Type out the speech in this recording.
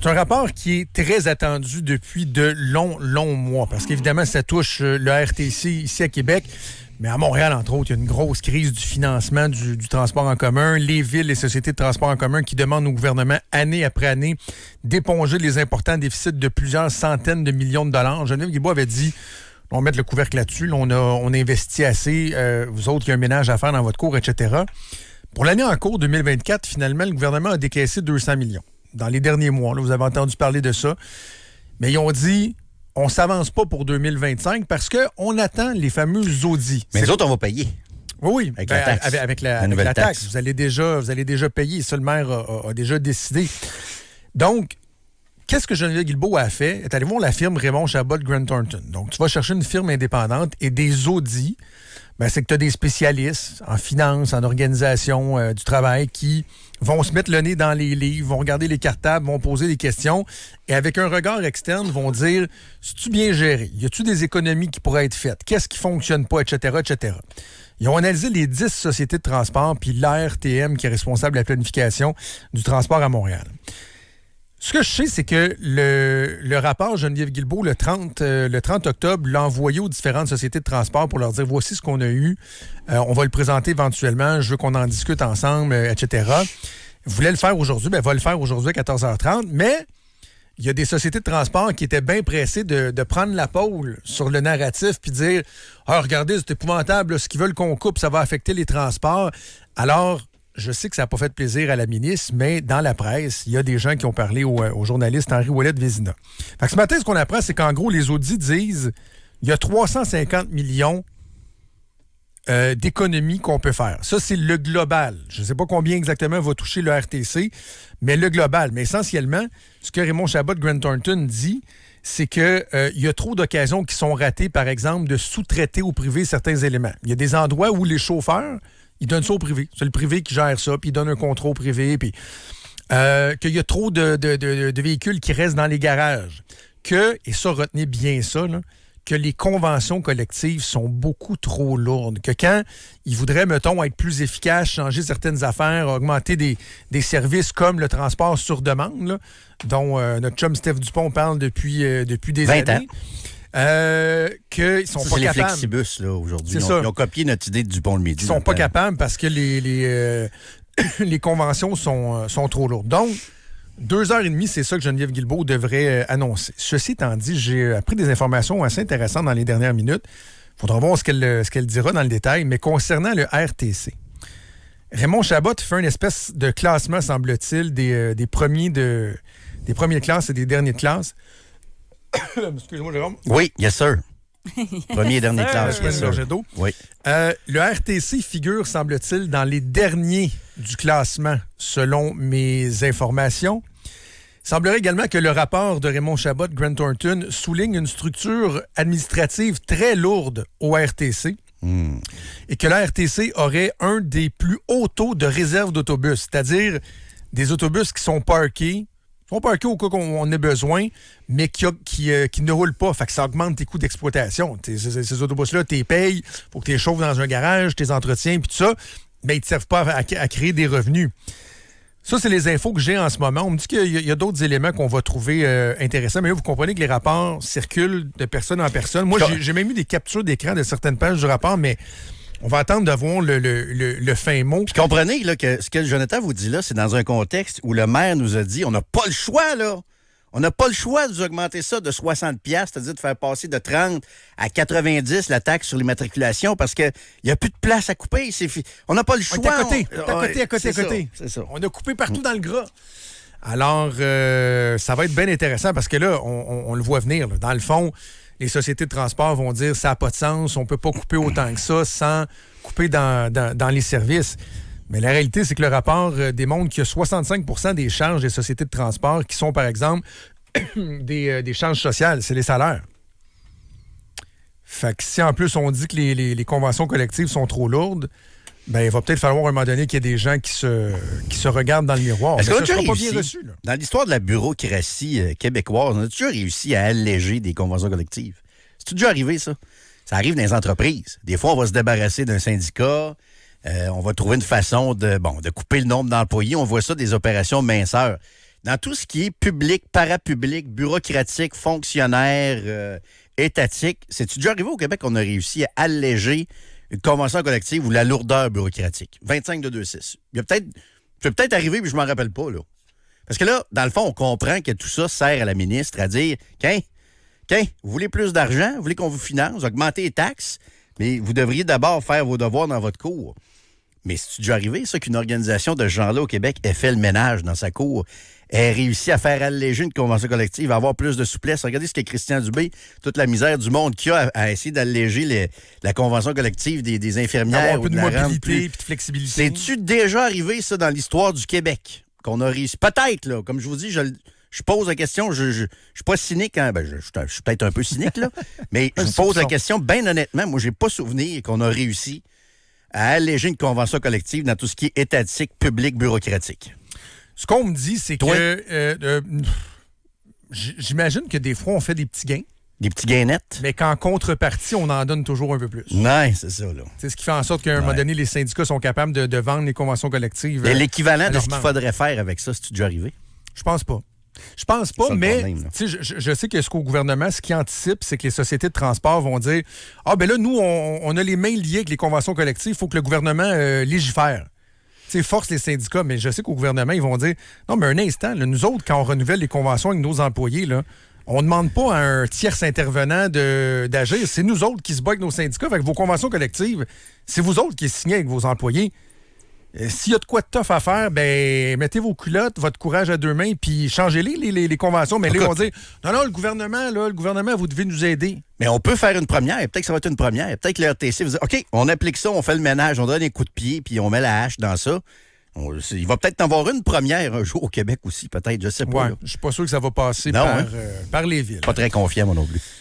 C'est un rapport qui est très attendu depuis de longs mois, parce qu'évidemment, ça touche le RTC ici à Québec, mais à Montréal, entre autres, il y a une grosse crise du financement du transport en commun. Les villes, les sociétés de transport en commun qui demandent au gouvernement, année après année, d'éponger les importants déficits de plusieurs centaines de millions de dollars. Geneviève Guilbeault avait dit, on va mettre le couvercle là-dessus, là, on a investi assez, vous autres, il y a un ménage à faire dans votre cours, etc. Pour l'année en cours 2024, finalement, le gouvernement a décaissé 200 millions. Dans les derniers mois, là, vous avez entendu parler de ça. Mais ils ont dit, on ne s'avance pas pour 2025 parce qu'on attend les fameux audits. Mais les autres, on va payer. Oui, avec la taxe. Avec la taxe. Vous allez déjà payer. Ça, le maire a déjà décidé. Donc, qu'est-ce que Geneviève Guilbeault a fait? Elle est allée voir la firme Raymond Chabot Grant Thornton. Donc, tu vas chercher une firme indépendante et des audits. Ben, c'est que tu as des spécialistes en finance, en organisation du travail qui vont se mettre le nez dans les livres, vont regarder les cartables, vont poser des questions et avec un regard externe, vont dire, c'est-tu bien géré? Y a-tu des économies qui pourraient être faites? Qu'est-ce qui fonctionne pas, etc., etc. Ils ont analysé les 10 sociétés de transport puis l'ARTM qui est responsable de la planification du transport à Montréal. Ce que je sais, c'est que le rapport Geneviève Guilbeault, le 30 octobre, l'a envoyé aux différentes sociétés de transport pour leur dire, voici ce qu'on a eu, on va le présenter éventuellement, je veux qu'on en discute ensemble, etc. Vous voulez le faire aujourd'hui, bien, va le faire aujourd'hui à 14h30, mais il y a des sociétés de transport qui étaient bien pressées de prendre la pôle sur le narratif puis dire, ah, regardez, c'est épouvantable, là, ce qu'ils veulent qu'on coupe, ça va affecter les transports. Alors, je sais que ça n'a pas fait plaisir à la ministre, mais dans la presse, il y a des gens qui ont parlé au journaliste Henri Ouellet-Vézina. Fait que ce matin, ce qu'on apprend, c'est qu'en gros, les audits disent il y a 350 millions d'économies qu'on peut faire. Ça, c'est le global. Je ne sais pas combien exactement va toucher le RTC, mais le global. Mais essentiellement, ce que Raymond Chabot Grant Thornton dit, c'est qu'il y a trop d'occasions qui sont ratées, par exemple, de sous-traiter au privé certains éléments. Il y a des endroits où les chauffeurs, ils donnent ça au privé. C'est le privé qui gère ça, puis ils donnent un contrat au privé, puis qu'il y a trop de véhicules qui restent dans les garages. Et ça, retenez bien ça, là, que les conventions collectives sont beaucoup trop lourdes. Que quand ils voudraient, mettons, être plus efficaces, changer certaines affaires, augmenter des services comme le transport sur demande, là, dont notre chum Steph Dupont parle depuis des 20 années. Qu'ils sont ça, pas c'est capables. Les Flexibus, là, aujourd'hui. Ils ont copié notre idée du pont le midi. Ils sont pas capables parce que les conventions sont trop lourdes. Donc, 2h30, c'est ça que Geneviève Guilbeault devrait annoncer. Ceci étant dit, j'ai appris des informations assez intéressantes dans les dernières minutes. Il faudra voir ce qu'elle dira dans le détail. Mais concernant le RTC, Raymond Chabot fait une espèce de classement, semble-t-il, des premiers de classe et des derniers de classe. Excusez-moi, Jérôme. Oui, yes sir. Premier et dernier classe. Oui. Le RTC figure, semble-t-il, dans les derniers du classement, selon mes informations. Il semblerait également que le rapport de Raymond Chabot, Grant Thornton, souligne une structure administrative très lourde au RTC et que le RTC aurait un des plus hauts taux de réserve d'autobus, c'est-à-dire des autobus qui sont parkés au cas qu'on en ait besoin, mais qui ne roulent pas. Fait que ça augmente tes coûts d'exploitation. Ces autobus-là, tu les payes, il faut que tu les chauffes dans un garage, tu les entretiens, puis tout ça, mais ils ne te servent pas à créer des revenus. Ça, c'est les infos que j'ai en ce moment. On me dit qu'il y a d'autres éléments qu'on va trouver intéressants, mais là, vous comprenez que les rapports circulent de personne en personne. Moi, j'ai même eu des captures d'écran de certaines pages du rapport, mais on va attendre d'avoir le fin mot. Puis comprenez là, que ce que Jonathan vous dit là, c'est dans un contexte où le maire nous a dit on n'a pas le choix, là. On n'a pas le choix de vous augmenter ça de 60$, c'est-à-dire de faire passer de 30 à 90 la taxe sur l'immatriculation parce qu'il n'y a plus de place à couper. On n'a pas le choix. On est à côté. C'est ça. On a coupé partout dans le gras. Alors, ça va être bien intéressant parce que là, on le voit venir. Là. Dans le fond, les sociétés de transport vont dire ça n'a pas de sens, on ne peut pas couper autant que ça sans couper dans les services. Mais la réalité, c'est que le rapport démontre qu'il y a 65% des charges des sociétés de transport qui sont, par exemple, des charges sociales, c'est les salaires. Fait que si en plus on dit que les conventions collectives sont trop lourdes, ben il va peut-être falloir à un moment donné qu'il y ait des gens qui se regardent dans le miroir. Est-ce qu'on a sera déjà pas bien reçu, là. Dans l'histoire de la bureaucratie québécoise, on a toujours réussi à alléger des conventions collectives. C'est déjà arrivé, ça? Ça arrive dans les entreprises. Des fois, on va se débarrasser d'un syndicat. On va trouver une façon de couper le nombre d'employés. On voit ça des opérations minceurs. dans tout ce qui est public, parapublic, bureaucratique, fonctionnaire, étatique, c'est-tu déjà arrivé au Québec qu'on a réussi à alléger une convention collective ou la lourdeur bureaucratique? 25 de 2,6. C'est peut-être arrivé, mais je m'en rappelle pas, là. Parce que là, dans le fond, on comprend que tout ça sert à la ministre à dire vous voulez plus d'argent, vous voulez qu'on vous finance, augmenter les taxes, mais vous devriez d'abord faire vos devoirs dans votre cour. Mais c'est déjà arrivé, ça, qu'une organisation de ce genre-là au Québec ait fait le ménage dans sa cour, ait réussi à faire alléger une convention collective, à avoir plus de souplesse. Regardez ce que Christian Dubé, toute la misère du monde qu'il a à essayer d'alléger la convention collective des infirmières. Avoir un peu de mobilité plus... et de flexibilité. C'est-tu déjà arrivé, ça, dans l'histoire du Québec? Qu'on a réussi. Peut-être, là. Comme je vous dis, je pose la question, je suis pas cynique, hein? Ben, je suis peut-être un peu cynique, là, mais je vous pose la question, bien honnêtement, moi, j'ai pas souvenir qu'on a réussi à alléger une convention collective dans tout ce qui est étatique, public, bureaucratique. Ce qu'on me dit, c'est que j'imagine que des fois, on fait des petits gains. Des petits gains nets. Mais qu'en contrepartie, on en donne toujours un peu plus. Ouais, c'est ça, là. C'est ce qui fait en sorte qu'à un moment donné, les syndicats sont capables de vendre les conventions collectives. Et l'équivalent de ce qu'il faudrait faire avec ça, c'est-tu déjà arrivé? Je pense pas. Je pense pas, mais problème, je sais que ce qu'au gouvernement, ce qui anticipe, c'est que les sociétés de transport vont dire « Ah, ben là, nous, on a les mains liées avec les conventions collectives, il faut que le gouvernement légifère. » Tu sais, force les syndicats, mais je sais qu'au gouvernement, ils vont dire « Non, mais un instant, là, nous autres, quand on renouvelle les conventions avec nos employés, là, on ne demande pas à un tierce intervenant d'agir. C'est nous autres qui se battent avec nos syndicats. Avec vos conventions collectives, c'est vous autres qui signez avec vos employés. S'il y a de quoi de tough à faire, ben mettez vos culottes, votre courage à deux mains, puis changez-les conventions. Mais là, ils vont dire non, le gouvernement, vous devez nous aider. Mais on peut faire une première. Peut-être que ça va être une première. Peut-être que le RTC va dire OK, on applique ça, on fait le ménage, on donne des coups de pied, puis on met la hache dans ça. Il va peut-être en avoir une première un jour au Québec aussi, peut-être, je sais pas. Ouais, je suis pas sûr que ça va passer par les villes. Pas très confiant, moi non plus.